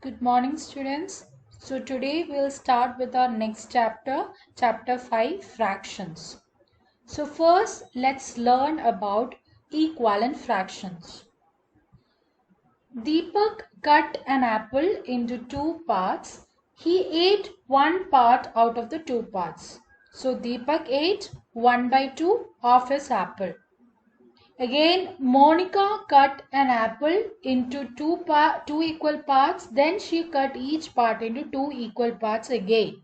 Good morning, students. So today we'll start with our next chapter, chapter 5, fractions. So first let's learn about equivalent fractions. Deepak cut an apple into two parts. He ate one part out of the two parts. So Deepak ate 1 by 2 of his apple. Again, Monica cut an apple into two equal parts. Then she cut each part into two equal parts again.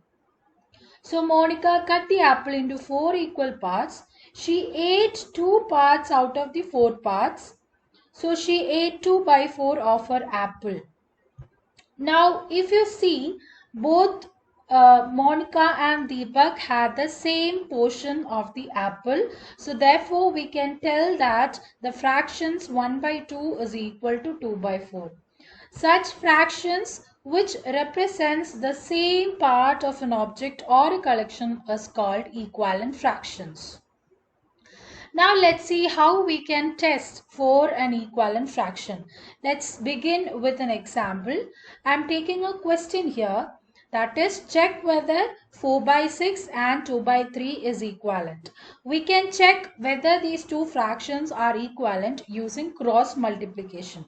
So Monica cut the apple into four equal parts. She ate two parts out of the four parts. So she ate 2 by 4 of her apple. Now, if you see, both Monica and Deepak had the same portion of the apple. So, therefore, we can tell that the fractions 1 by 2 is equal to 2 by 4. Such fractions which represents the same part of an object or a collection is called equivalent fractions. Now let's see how we can test for an equivalent fraction. Let's begin with an example. I'm taking a question here, that is, check whether 4 by 6 and 2 by 3 is equivalent. We can check whether these two fractions are equivalent using cross multiplication.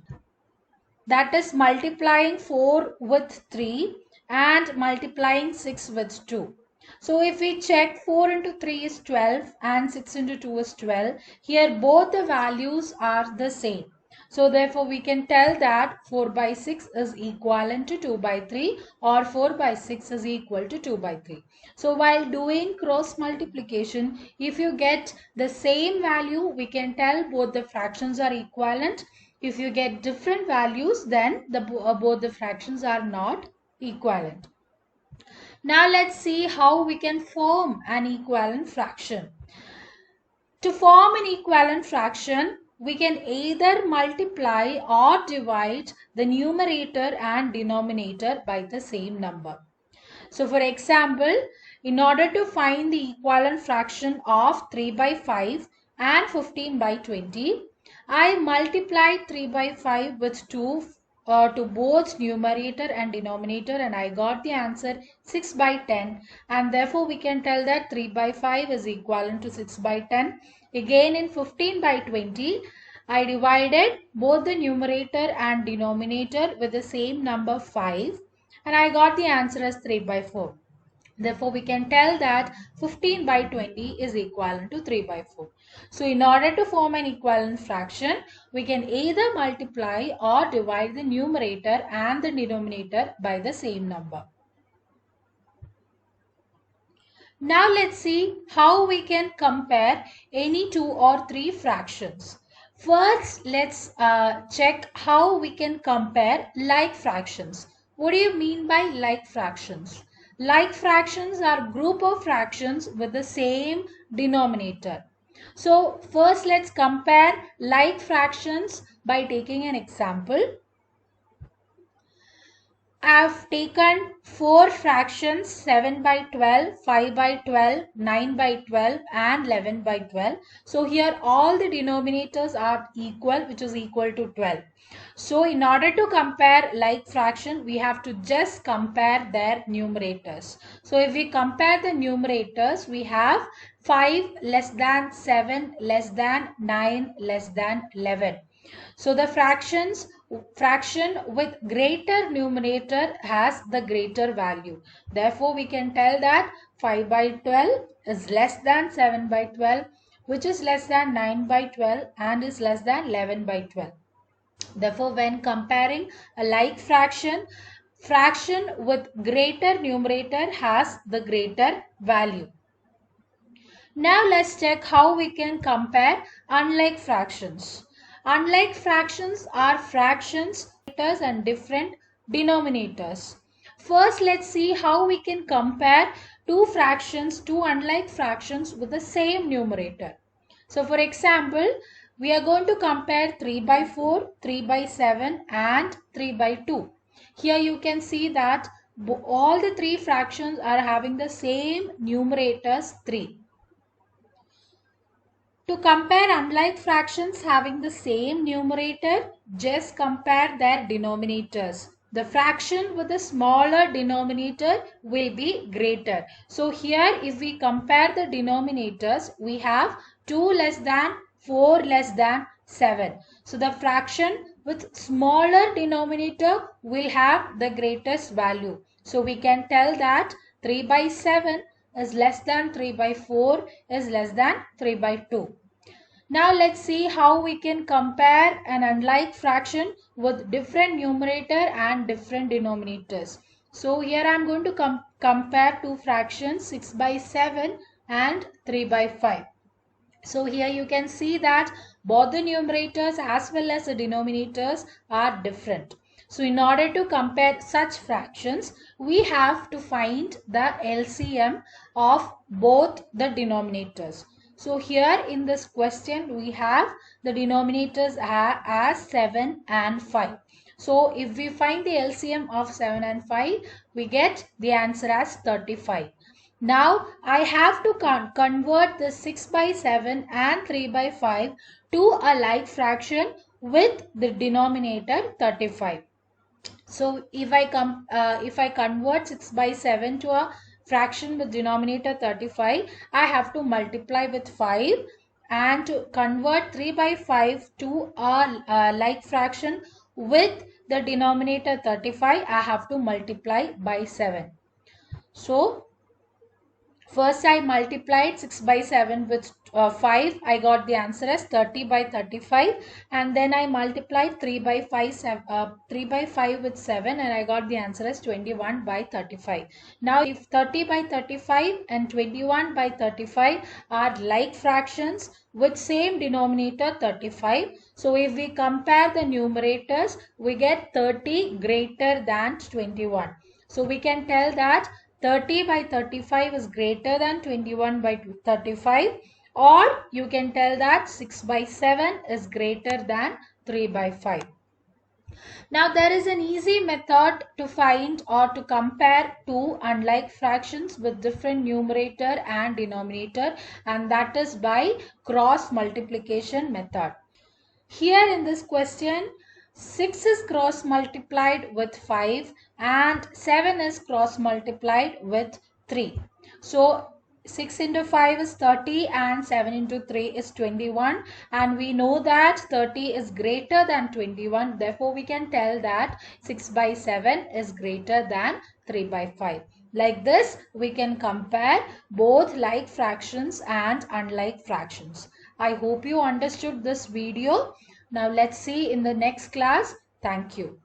That is multiplying 4 with 3 and multiplying 6 with 2. So if we check, 4 into 3 is 12 and 6 into 2 is 12. Here both the values are the same. So therefore we can tell that 4 by 6 is equivalent to 2 by 3 or 4 by 6 is equal to 2 by 3. So while doing cross multiplication, if you get the same value, we can tell both the fractions are equivalent. If you get different values, then both the fractions are not equivalent. Now let's see how we can form an equivalent fraction. To form an equivalent fraction, we can either multiply or divide the numerator and denominator by the same number. So for example, in order to find the equivalent fraction of 3 by 5 and 15 by 20, I multiplied 3 by 5 with 2 to both numerator and denominator, and I got the answer 6 by 10, and therefore we can tell that 3 by 5 is equivalent to 6 by 10. Again, in 15 by 20, I divided both the numerator and denominator with the same number 5, and I got the answer as 3 by 4. Therefore, we can tell that 15 by 20 is equivalent to 3 by 4. So, in order to form an equivalent fraction, we can either multiply or divide the numerator and the denominator by the same number. Now, let's see how we can compare any two or three fractions. First, let's check how we can compare like fractions. What do you mean by like fractions? Like fractions are group of fractions with the same denominator. So first let's compare like fractions by taking an example. I've taken 4 fractions, 7 by 12, 5 by 12, 9 by 12 and 11 by 12. So here all the denominators are equal, which is equal to 12. So in order to compare like fraction, we have to just compare their numerators. So if we compare the numerators, we have 5 less than 7 less than 9 less than 11. So the fraction with greater numerator has the greater value. Therefore, we can tell that 5 by 12 is less than 7 by 12, which is less than 9 by 12 and is less than 11 by 12. Therefore, when comparing a like fraction, fraction with greater numerator has the greater value. Now let's check how we can compare unlike fractions. Unlike fractions are fractions and different denominators. First, let's see how we can compare two unlike fractions with the same numerator. So for example, we are going to compare 3 by 4, 3 by 7 and 3 by 2. Here you can see that all the three fractions are having the same numerators 3. To compare unlike fractions having the same numerator, just compare their denominators. the fraction with the smaller denominator will be greater. So here if we compare the denominators, we have 2 less than, 4 less than 7. So the fraction with smaller denominator will have the greatest value. So we can tell that 3 by 7 is less than 3 by 4 is less than 3 by 2. Now let's see how we can compare an unlike fraction with different numerator and different denominators. So here I am going to compare two fractions, 6 by 7 and 3 by 5. So here you can see that both the numerators as well as the denominators are different. So in order to compare such fractions, we have to find the LCM of both the denominators. So here in this question we have the denominators are as 7 and 5. So if we find the LCM of 7 and 5, we get the answer as 35. Now I have to convert the 6 by 7 and 3 by 5 to a like fraction with the denominator 35. So if I convert 6 by 7 to a fraction with denominator 35, I have to multiply with 5, and to convert 3 by 5 to a like fraction with the denominator 35, I have to multiply by 7. So first I multiplied 6 by 7 with 5. I got the answer as 30 by 35. And then I multiplied 3 by 5 with 7, and I got the answer as 21 by 35. Now if 30 by 35 and 21 by 35 are like fractions with same denominator 35. So if we compare the numerators, we get 30 greater than 21. So we can tell that 30 by 35 is greater than 21 by 35, or you can tell that 6 by 7 is greater than 3 by 5. Now there is an easy method to find or to compare two unlike fractions with different numerator and denominator, and that is by cross multiplication method. Here in this question, 6 is cross multiplied with 5 and 7 is cross multiplied with 3. So 6 into 5 is 30 and 7 into 3 is 21, and we know that 30 is greater than 21. Therefore, we can tell that 6 by 7 is greater than 3 by 5. Like this, we can compare both like fractions and unlike fractions. I hope you understood this video. Now let's see in the next class. Thank you.